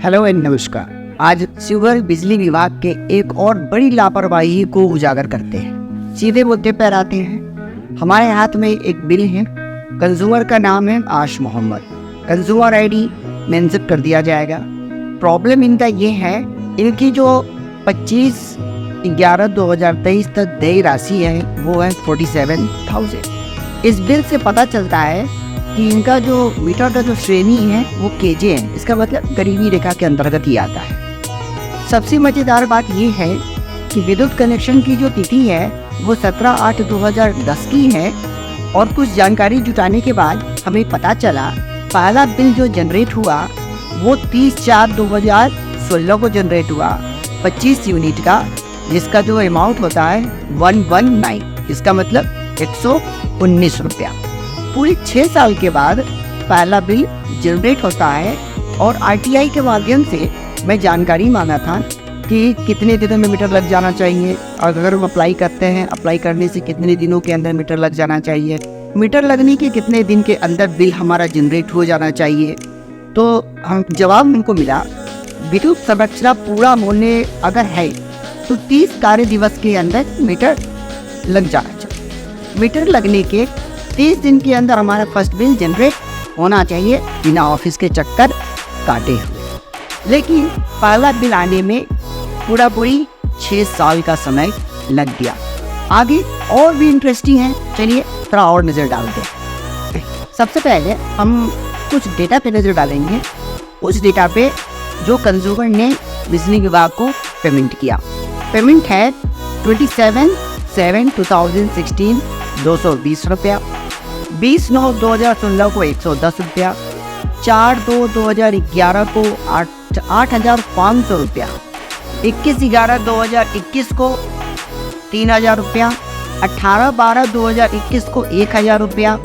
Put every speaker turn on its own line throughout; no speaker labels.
Hello and नमस्कार। आज शिवहर बिजली विभाग के एक और बड़ी लापरवाही को उजागर करते हैं। सीधे मुद्दे पर आते हैं। हमारे हाथ में एक बिल है। कंज्यूमर का नाम है आश मोहम्मद। कंज्यूमर आईडी मेंशन कर दिया जाएगा। प्रॉब्लम इनका ये है, इनकी जो 25/11/2023 तक देय राशि है वो है 47,000। इस बिल से पता चलता है कि इनका जो मीटर का जो श्रेणी है वो केजे है। इसका मतलब गरीबी रेखा के अंतर्गत ही आता है। सबसे मज़ेदार बात ये है कि विद्युत कनेक्शन की जो तिथि है वो 17/8/2010 की है। और कुछ जानकारी जुटाने के बाद हमें पता चला पहला बिल जो जनरेट हुआ वो 30/4/2016 को जनरेट हुआ, 25 यूनिट का, जिसका जो अमाउंट होता है 119। इसका मतलब 119 रुपया। पूरे 6 साल के बाद पहला बिल जनरेट होता है। और आरटीआई के माध्यम से मैं जानकारी मांगा था कि कितने दिनों में मीटर लग जाना चाहिए, और अगर हम अप्लाई करते हैं, अप्लाई करने से कितने दिनों के अंदर मीटर लग जाना चाहिए, मीटर लगने के कितने दिन के अंदर बिल हमारा जनरेट हो जाना चाहिए। तो हम जवाब हमको मिला, विद्युत संरचना पूरा होने अगर है तो 30 कार्य दिवस के अंदर मीटर लग जाना चाहिए। मीटर लगने के 30 दिन के अंदर हमारा फर्स्ट बिल जनरेट होना चाहिए बिना ऑफिस के चक्कर काटे हुए। लेकिन पहला बिल आने में पूरी 6 साल का समय लग गया। आगे और भी इंटरेस्टिंग है, चलिए थोड़ा और नज़र डालते हैं। सबसे पहले हम कुछ डेटा पे नज़र डालेंगे। उस डेटा पे जो कंज्यूमर ने बिजली विभाग को पेमेंट किया, पेमेंट है 27/7/2016 220 रुपया, 20/9/2016 को 110 रुपया, 4/2/2011 को 8,500 रुपया, 21/11/2021 को 3,000 रुपया, 18/12/2021 को 1,000 रुपया,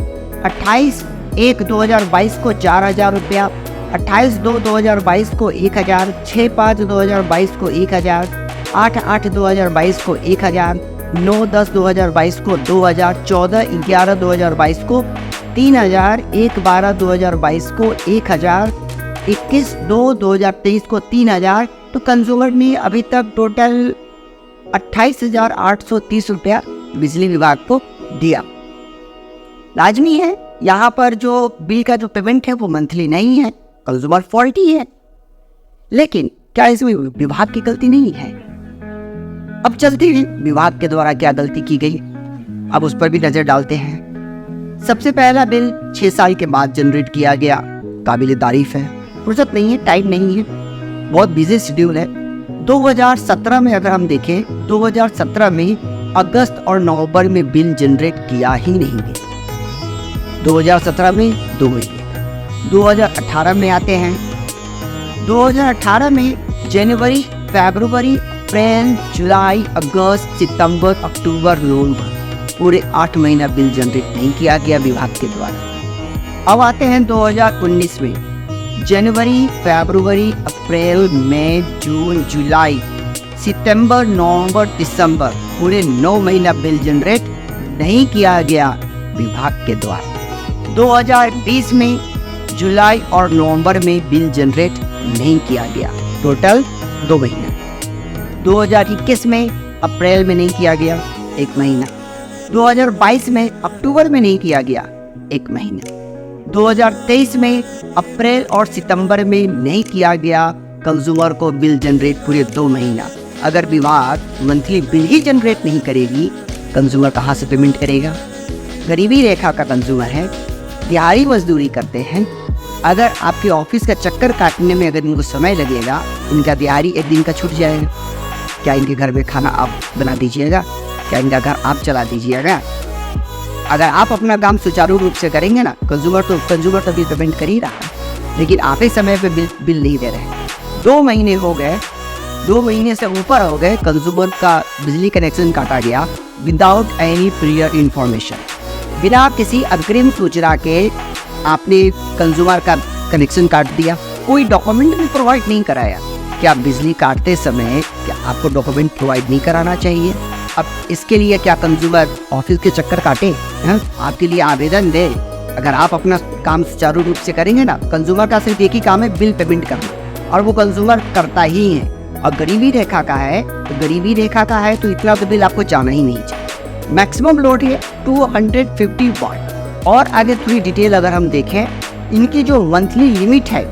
28/1/2022 को 4,000 रुपया, 28/2/2022 को 1,000, 6/5/2022 को 1,000, 8/8/2022 को 1,000, 9/10/2022 को 2,000, 14/11/2022 को 3,000, 1/12/2022 को 1,000, 21/2/2023 को 3,000। तो कंज्यूमर ने अभी तक टोटल 28,830 रुपया बिजली विभाग को दिया। लाजमी है, यहाँ पर जो बिल का जो पेमेंट है वो मंथली नहीं है, कंज्यूमर फॉल्टी है। लेकिन क्या इसमें विभाग की गलती नहीं है? अब चलते हैं विभाग के द्वारा क्या गलती की गई, अब उस पर भी नजर डालते हैं। सबसे पहला बिल 6 साल के बाद जनरेट किया गया, काबिल तारीफ है। फुर्सत नहीं है, टाइम नहीं है, बहुत बिजी शेड्यूल है। 2017 में अगर हम देखें, 2017 में अगस्त और नवंबर में बिल जनरेट किया ही नहीं गया। 2017 में 2 महीने। 2018 में आते हैं, 2018 में जनवरी, फरवरी, अप्रैल, जुलाई, अगस्त, सितंबर, अक्टूबर, नवंबर, पूरे 8 महीना बिल जनरेट नहीं किया गया विभाग के द्वारा। अब आते हैं 2019 में, जनवरी, फरवरी, अप्रैल, मई, जून, जुलाई, सितंबर, नवंबर, दिसंबर, पूरे 9 महीना बिल जनरेट नहीं किया गया विभाग के द्वारा। 2020 में जुलाई और नवंबर में बिल जनरेट नहीं किया गया, टोटल 2 महीना। 2021 में अप्रैल में नहीं किया गया, 1 महीना। 2022 में अक्टूबर में नहीं किया गया, 1 महीना। 2023 में अप्रैल और सितंबर में नहीं किया गया कंज्यूमर को बिल जनरेट, पूरे 2 महीना। अगर विभाग मंथली बिल ही जनरेट नहीं करेगी, कंज्यूमर कहाँ से पेमेंट करेगा? गरीबी रेखा का कंज्यूमर है, दिहाड़ी मजदूरी करते हैं। अगर आपके ऑफिस का चक्कर काटने में अगर इनको समय लगेगा, इनका दिहाड़ी 1 दिन का छूट जाएगा। क्या इनके घर में खाना आप बना दीजिएगा? क्या इनका घर आप चला दीजिएगा? अगर आप अपना काम सुचारू रूप से करेंगे ना, कंज्यूमर तो बिल पेमेंट कर ही रहा है, लेकिन आप ही समय पे बिल नहीं दे रहे। 2 महीने हो गए, 2 महीने से ऊपर हो गए, कंज्यूमर का बिजली कनेक्शन काटा गया विदाउट एनी प्रियर इंफॉर्मेशन। बिना किसी अग्रिम सूचना के आपने कंज्यूमर का कनेक्शन काट दिया, कोई डॉक्यूमेंट भी प्रोवाइड नहीं कराया। क्या बिजली काटते समय क्या आपको डॉक्यूमेंट प्रोवाइड नहीं कराना चाहिए? अब इसके लिए क्या कंज्यूमर ऑफिस के चक्कर काटे? आपके लिए आवेदन दे। अगर आप अपना काम सुचारू रूप से करेंगे ना, कंज्यूमर का सिर्फ एक ही काम है, बिल पेमेंट करना। और वो कंज्यूमर करता ही है। और गरीबी रेखा का है तो गरीबी रेखा का है तो इतना तो बिल आपको जाना ही नहीं चाहिए। मैक्सिमम लोड है 250 वाट। और आगे थोड़ी डिटेल अगर हम देखें, इनकी जो मंथली लिमिट है,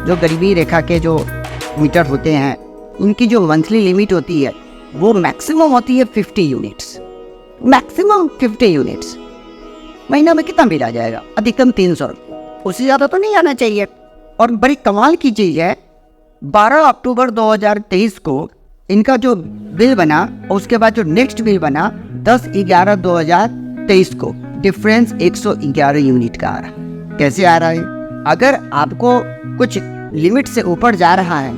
जो गरीबी रेखा के जो मीटर होते हैं उनकी जो मंथली लिमिट होती है वो मैक्सिमम होती है 50 यूनिट्स। Maximum 50 units. महीना में कितना बिल आ जाएगा? अधिकतम 300 रुपये, उससे ज़्यादा तो नहीं आना चाहिए। और बड़ी कमाल की चीज़ है, 12 अक्टूबर 2023 को इनका जो बिल बना और उसके बाद जो नेक्स्ट बिल बना 10/11/2023 को डिफरेंस 111 यूनिट का आ रहा है। कैसे आ रहा है? अगर आपको कुछ लिमिट से ऊपर जा रहा है,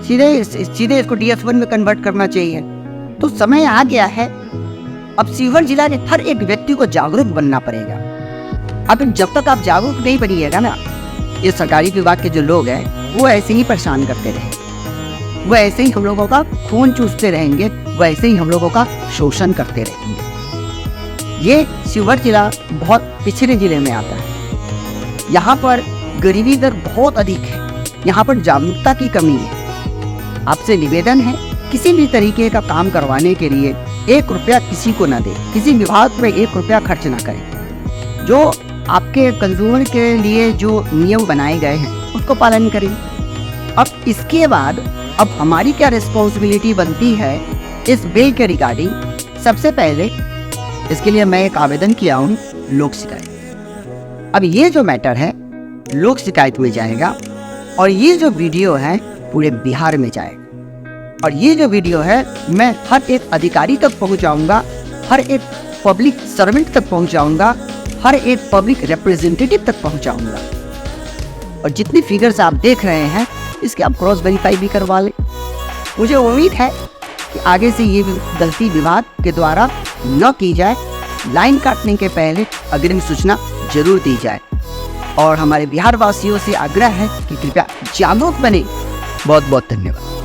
सीधे इसको DS1 में कन्वर्ट करना चाहिए। तो समय आ गया है, अब शिवहर जिला के हर एक व्यक्ति को जागरूक बनना पड़ेगा। अब जब तक आप जागरूक नहीं बनिएगा ना, ये सरकारी विभाग के जो लोग हैं वो ऐसे ही परेशान करते रहेंगे, वो ऐसे ही हम लोगों का खून चूसते रहेंगे, वो ऐसे ही हम लोगों का शोषण करते रहेंगे। ये शिवहर जिला बहुत पिछड़े जिले में आता है। यहाँ पर गरीबी दर बहुत अधिक है, यहाँ पर जागरूकता की कमी है। आपसे निवेदन है, किसी भी तरीके का काम करवाने के लिए 1 रुपया किसी को ना दे, किसी विभाग में 1 रुपया खर्च ना करें। जो आपके कंज्यूमर के लिए जो नियम बनाए गए हैं उसको पालन करें। अब इसके बाद अब हमारी क्या रिस्पॉन्सिबिलिटी बनती है इस बिल के रिगार्डिंग? सबसे पहले इसके लिए मैं एक आवेदन किया हूँ लोक शिकायत। अब ये जो मैटर है लोक शिकायत में जाएगा और ये जो वीडियो है पूरे बिहार में जाएगा। और ये जो वीडियो है मैं हर एक अधिकारी तक पहुंचाऊंगा, हर एक पब्लिक सर्वेंट तक पहुंचाऊंगा, हर एक पब्लिक रिप्रेजेंटेटिव तक पहुंचाऊंगा। और जितनी फिगर्स आप देख रहे हैं इसके आप क्रॉस वेरीफाई भी करवा लें। मुझे उम्मीद है कि आगे से ये गलती विभाग के द्वारा न की जाए। लाइन काटने के पहले अग्रिम सूचना जरूर दी जाए। और हमारे बिहार वासियों से आग्रह है कि कृपया जागरूक बने। बहुत बहुत धन्यवाद।